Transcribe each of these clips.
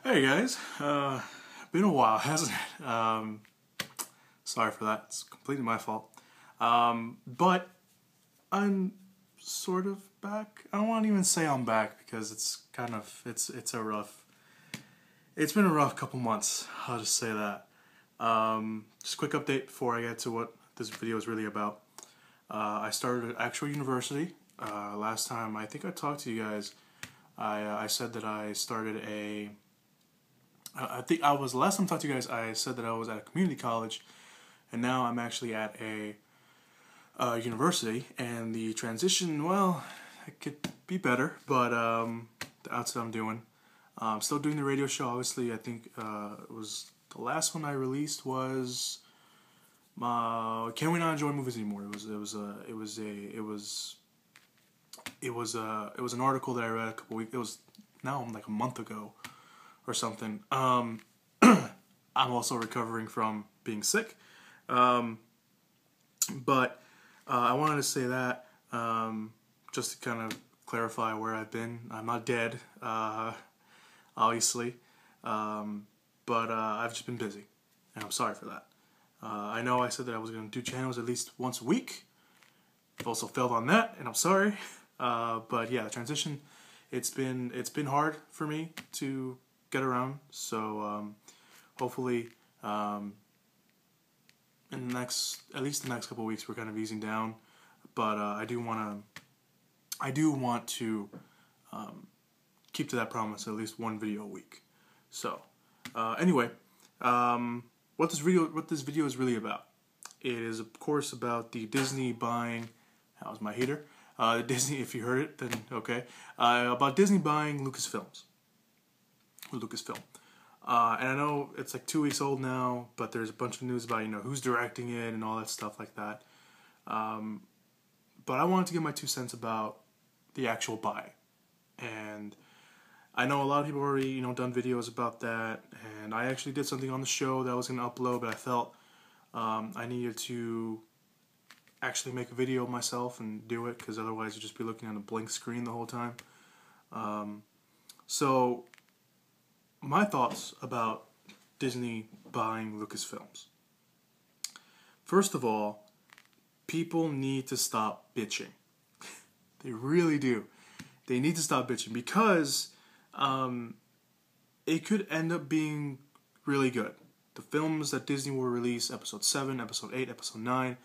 Hey guys, been a while, hasn't it? Sorry for that. It's completely my fault. But I'm sort of back. I don't want to even say I'm back because it's kind of it's been a rough couple months. I'll just say that. Just a quick update before I get to what this video is really about. I started at actual university. Last time I think I talked to you guys, I said that I started a. I think I was last time I talked to you guys. I said that I was at a community college, and now I'm actually at a university. And the transition, well, it could be better, but that's what I'm doing. I'm still doing the radio show. Obviously, I think it was the last one I released was "Can We Not Enjoy Movies Anymore?" It was an article that I read a couple weeks. It was now like a month ago or something. I'm also recovering from being sick. But I wanted to say that just to kind of clarify where I've been. I'm not dead, obviously, but I've just been busy, and I'm sorry for that. I know I said that I was going to do channels at least once a week. I've also failed on that, and I'm sorry. But yeah, the transition, it's been hard for me to get around, so hopefully in at least the next couple of weeks we're kind of easing down, but I do want to keep to that promise, at least one video a week. So anyway, what this video is really about, it is of course about the Disney buying, how's my heater, Disney, if you heard it then okay, about Disney buying Lucasfilm. And I know it's like 2 weeks old now, but there's a bunch of news about, who's directing it and all that stuff like that. But I wanted to give my 2 cents about the actual buy. And I know a lot of people already, done videos about that. And I actually did something on the show that I was going to upload, but I felt I needed to actually make a video myself and do it, because otherwise you'd just be looking at a blank screen the whole time. So my thoughts about Disney buying Lucasfilms. First of all, people need to stop bitching. They really do. They need to stop bitching, because it could end up being really good. The films that Disney will release, Episode 7, Episode 8, Episode 9,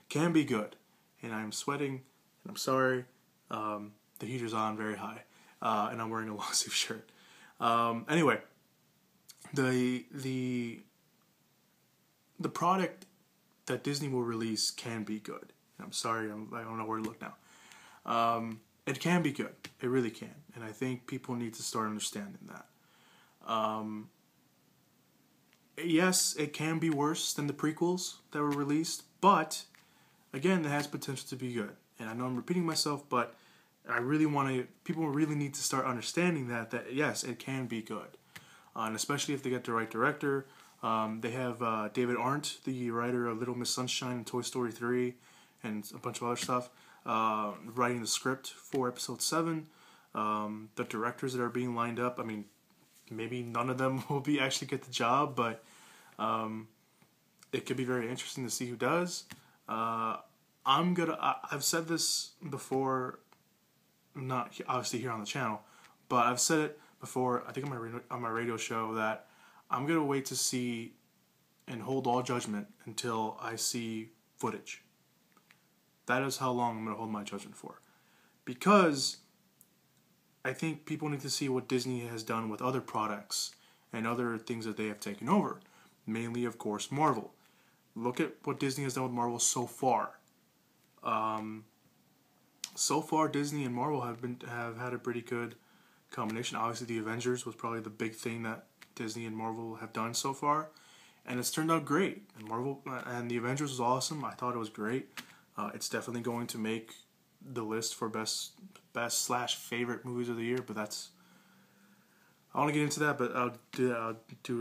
can be good. And I'm sweating, and I'm sorry. The heater's on very high, and I'm wearing a long sleeve shirt. Anyway, the product that Disney will release can be good. I'm sorry, I don't know where to look now. It can be good. It really can. And I think people need to start understanding that. Yes, it can be worse than the prequels that were released, but again, it has potential to be good. And I know I'm repeating myself, but I really people really need to start understanding that yes, it can be good. And especially if they get the right director. They have David Arndt, the writer of Little Miss Sunshine and Toy Story 3, and a bunch of other stuff, writing the script for Episode 7. The directors that are being lined up, I mean, maybe none of them will actually get the job, but it could be very interesting to see who does. I've said this before, not obviously here on the channel, but I've said it before, I think on my radio show, that I'm going to wait to see and hold all judgment until I see footage. That is how long I'm going to hold my judgment for. Because I think people need to see what Disney has done with other products and other things that they have taken over. Mainly, of course, Marvel. Look at what Disney has done with Marvel so far. So far, Disney and Marvel have had a pretty good combination. Obviously, the Avengers was probably the big thing that Disney and Marvel have done so far, and it's turned out great. And Marvel and the Avengers was awesome. I thought it was great. It's definitely going to make the list for best / favorite movies of the year. But I want to get into that, but I'll do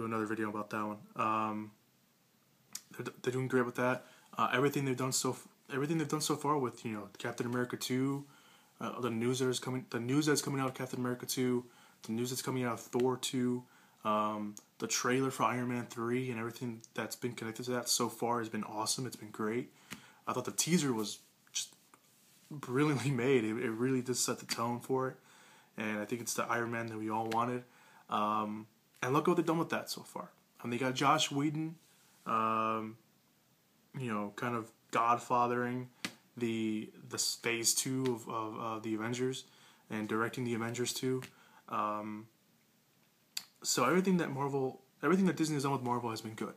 another video about that one. They're doing great with that. Everything they've done so far with Captain America 2, the news that's coming out of Captain America 2, the news that's coming out of Thor 2, The trailer for Iron Man 3 and everything that's been connected to that so far has been awesome. It's been great. I thought the teaser was just brilliantly made. It really did set the tone for it. And I think it's the Iron Man that we all wanted. And look what they've done with that so far. And they got Josh Whedon, kind of godfathering the phase 2 of the Avengers and directing the Avengers 2. So everything that Disney has done with Marvel has been good.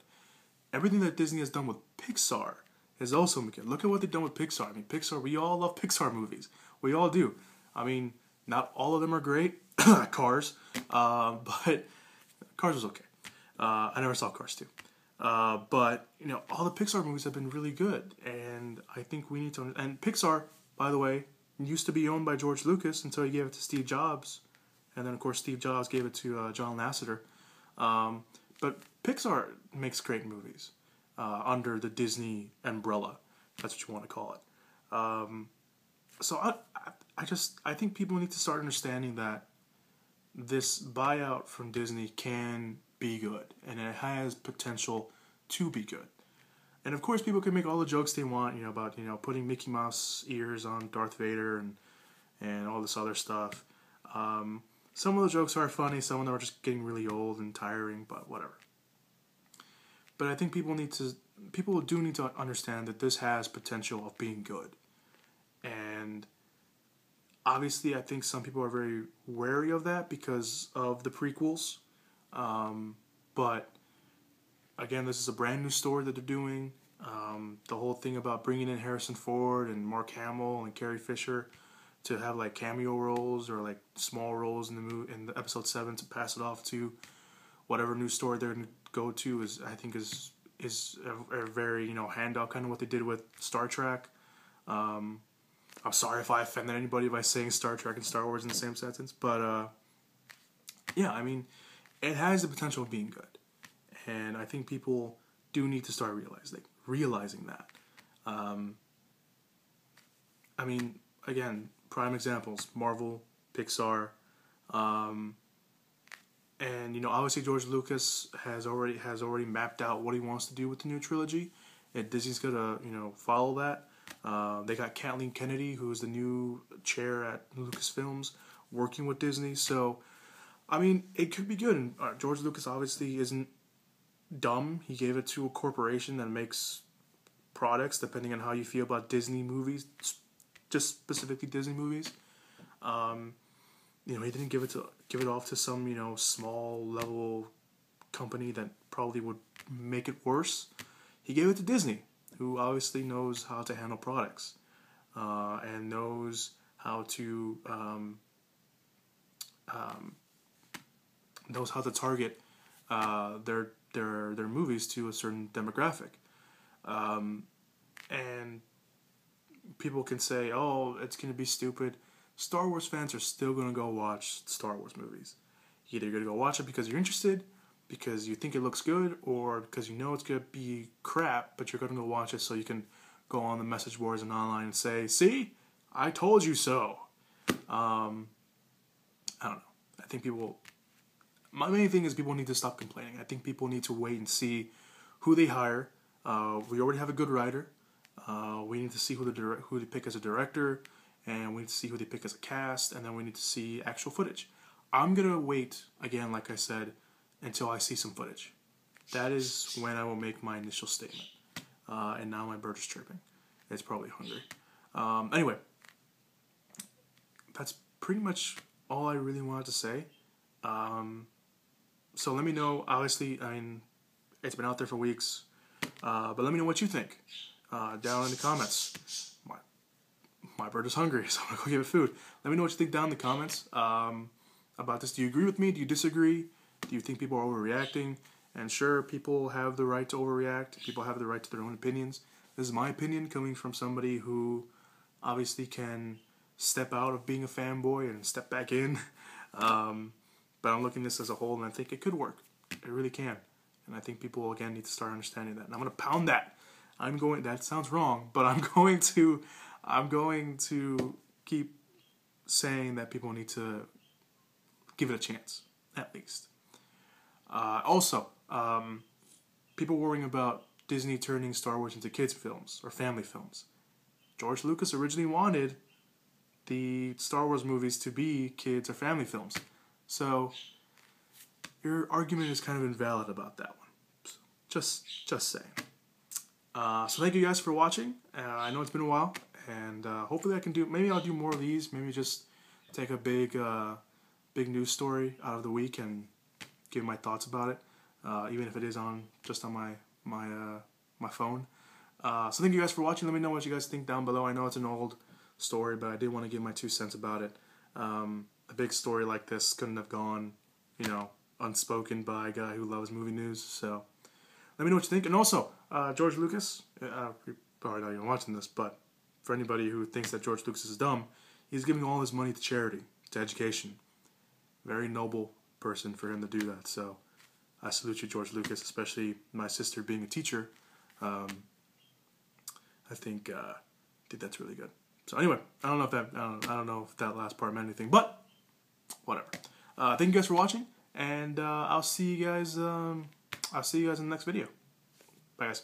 Everything that Disney has done with Pixar has also been good. Look at what they've done with Pixar. I mean, Pixar, we all love Pixar movies. We all do. I mean, not all of them are great. Cars. But Cars was okay. I never saw Cars 2. But, all the Pixar movies have been really good. And I think we need to... And Pixar, by the way, used to be owned by George Lucas until he gave it to Steve Jobs. And then, of course, Steve Jobs gave it to John Lasseter. But Pixar makes great movies under the Disney umbrella. That's what you want to call it. So I think people need to start understanding that this buyout from Disney can be good. And it has potential to be good. And, of course, people can make all the jokes they want, about, putting Mickey Mouse ears on Darth Vader and all this other stuff. Some of the jokes are funny, some of them are just getting really old and tiring, but whatever. But I think people do need to understand that this has potential of being good. And obviously I think some people are very wary of that because of the prequels. But again, this is a brand new story that they're doing. The whole thing about bringing in Harrison Ford and Mark Hamill and Carrie Fisher to have like cameo roles or like small roles in the episode 7 to pass it off to whatever new story they're going to go to is a very handout, kind of what they did with Star Trek. I'm sorry if I offended anybody by saying Star Trek and Star Wars in the same sentence, but yeah, I mean, it has the potential of being good, and I think people do need to start realizing that. I mean, again, prime examples: Marvel, Pixar, and obviously George Lucas has already mapped out what he wants to do with the new trilogy, and Disney's gonna follow that. They got Kathleen Kennedy, who is the new chair at Lucasfilms, working with Disney. So, I mean, it could be good. And George Lucas obviously isn't dumb. He gave it to a corporation that makes products, depending on how you feel about Disney movies, just specifically Disney movies. He didn't give it off to some small level company that probably would make it worse. He gave it to Disney, who obviously knows how to handle products and knows how to target their movies to a certain demographic. And people can say, "Oh, it's going to be stupid." Star Wars fans are still going to go watch Star Wars movies. Either you're going to go watch it because you're interested, because you think it looks good, or because you know it's going to be crap, but you're going to go watch it so you can go on the message boards and online and say, "See, I told you so." I don't know. I think my main thing is people need to stop complaining. I think people need to wait and see who they hire. We already have a good writer. We need to see who they pick as a director, and we need to see who they pick as a cast, and then we need to see actual footage. I'm going to wait, again, like I said, until I see some footage. That is when I will make my initial statement. And now my bird is chirping. It's probably hungry. Anyway, that's pretty much all I really wanted to say. So let me know. Obviously, I mean, it's been out there for weeks. But let me know what you think down in the comments. My bird is hungry, so I'm going to go give it food. Let me know what you think down in the comments about this. Do you agree with me? Do you disagree? Do you think people are overreacting? And sure, people have the right to overreact. People have the right to their own opinions. This is my opinion coming from somebody who obviously can step out of being a fanboy and step back in. But I'm looking at this as a whole, and I think it could work. It really can. And I think people, again, need to start understanding that. And I'm going to pound that. That sounds wrong, but I'm going to keep saying that people need to give it a chance, at least. Also, people worrying about Disney turning Star Wars into kids' films or family films. George Lucas originally wanted the Star Wars movies to be kids or family films. So your argument is kind of invalid about that one. So, just saying. So thank you guys for watching. I know it's been a while, and hopefully I can do. Maybe I'll do more of these. Maybe just take a big news story out of the week and give my thoughts about it, even if it is just on my phone. So thank you guys for watching. Let me know what you guys think down below. I know it's an old story, but I did want to give my 2 cents about it. A big story like this couldn't have gone, unspoken by a guy who loves movie news. So let me know what you think. And also, George Lucas, you're probably not even watching this, but for anybody who thinks that George Lucas is dumb, he's giving all his money to charity, to education. Very noble person for him to do that. So I salute you, George Lucas, especially my sister being a teacher. I think that's really good. So anyway, I don't know if that last part meant anything, but whatever. Thank you guys for watching, and I'll see you guys. I'll see you guys in the next video. Bye, guys.